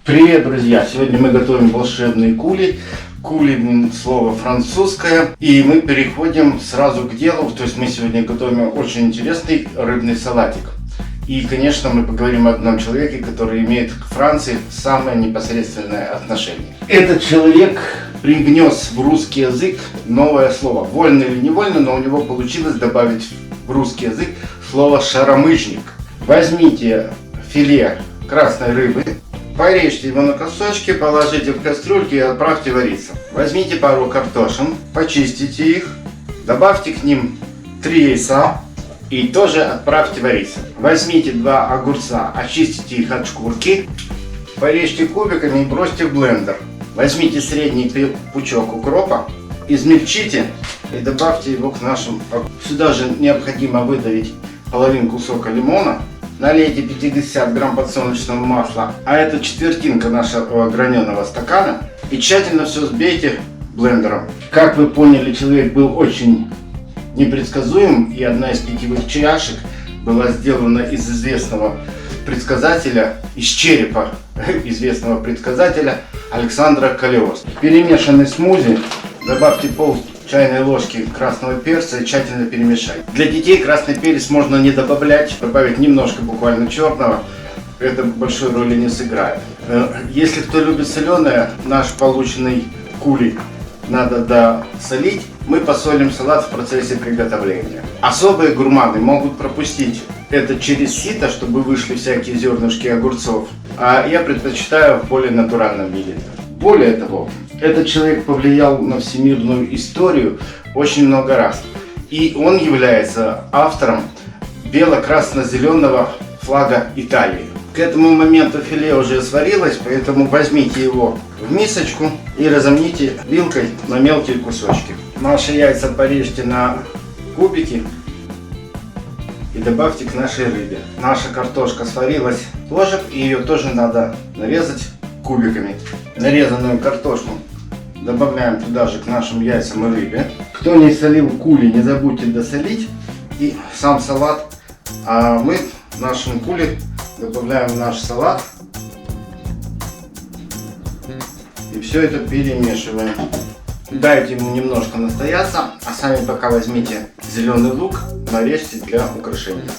Привет, друзья! Сегодня мы готовим волшебные кули. Кули – слово французское. И мы переходим сразу к делу. То есть мы сегодня готовим очень интересный рыбный салатик. И, конечно, мы поговорим о одном человеке, который имеет к Франции самое непосредственное отношение. Этот человек привнес в русский язык новое слово. Вольно или невольно, но у него получилось добавить в русский язык слово «шаромыжник». Возьмите филе красной рыбы, порежьте его на кусочки, положите в кастрюльку и отправьте вариться. Возьмите пару картошин, почистите их, добавьте к ним 3 яйца и тоже отправьте вариться. Возьмите 2 огурца, очистите их от шкурки, порежьте кубиками и бросьте в блендер. Возьмите средний пучок укропа, измельчите и добавьте его к нашим огурцам. Сюда же необходимо выдавить половинку сока лимона. Налейте 50 грамм подсолнечного масла, а это четвертинка нашего граненого стакана, и тщательно все взбейте блендером. Как вы поняли, человек был очень непредсказуем, и одна из питьевых чашек была сделана из известного предсказателя, из черепа известного предсказателя Александра Каллиостро. Перемешанный смузи добавьте пол чайной ложки красного перца и тщательно перемешать. Для детей красный перец можно не добавлять, добавить немножко буквально черного, это большой роли не сыграет. Если кто любит соленое, наш полученный кули надо досолить, мы посолим салат в процессе приготовления. Особые гурманы могут пропустить это через сито, чтобы вышли всякие зернышки огурцов, а я предпочитаю в более натуральном виде. Более того, этот человек повлиял на всемирную историю очень много раз. И он является автором бело-красно-зеленого флага Италии. К этому моменту филе уже сварилось, поэтому возьмите его в мисочку и разомните вилкой на мелкие кусочки. Наши яйца порежьте на кубики и добавьте к нашей рыбе. Наша картошка сварилась тоже, и ее тоже надо нарезать кубиками. Нарезанную картошку добавляем туда же к нашим яйцам и рыбе. Кто не солил кули, не забудьте досолить. И сам салат. А мы нашим кули добавляем в наш салат. И все это перемешиваем. Дайте ему немножко настояться, а сами пока возьмите зеленый лук, нарежьте для украшения.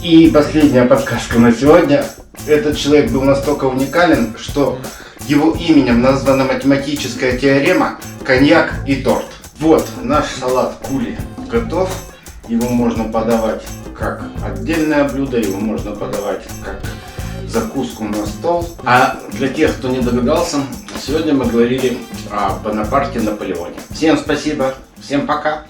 И последняя подсказка на сегодня. Этот человек был настолько уникален, что его именем названа математическая теорема «Коньяк и торт». Вот наш салат кули готов. Его можно подавать как отдельное блюдо, его можно подавать как закуску на стол. А для тех, кто не догадался, сегодня мы говорили о Бонапарте Наполеоне. Всем спасибо, всем пока!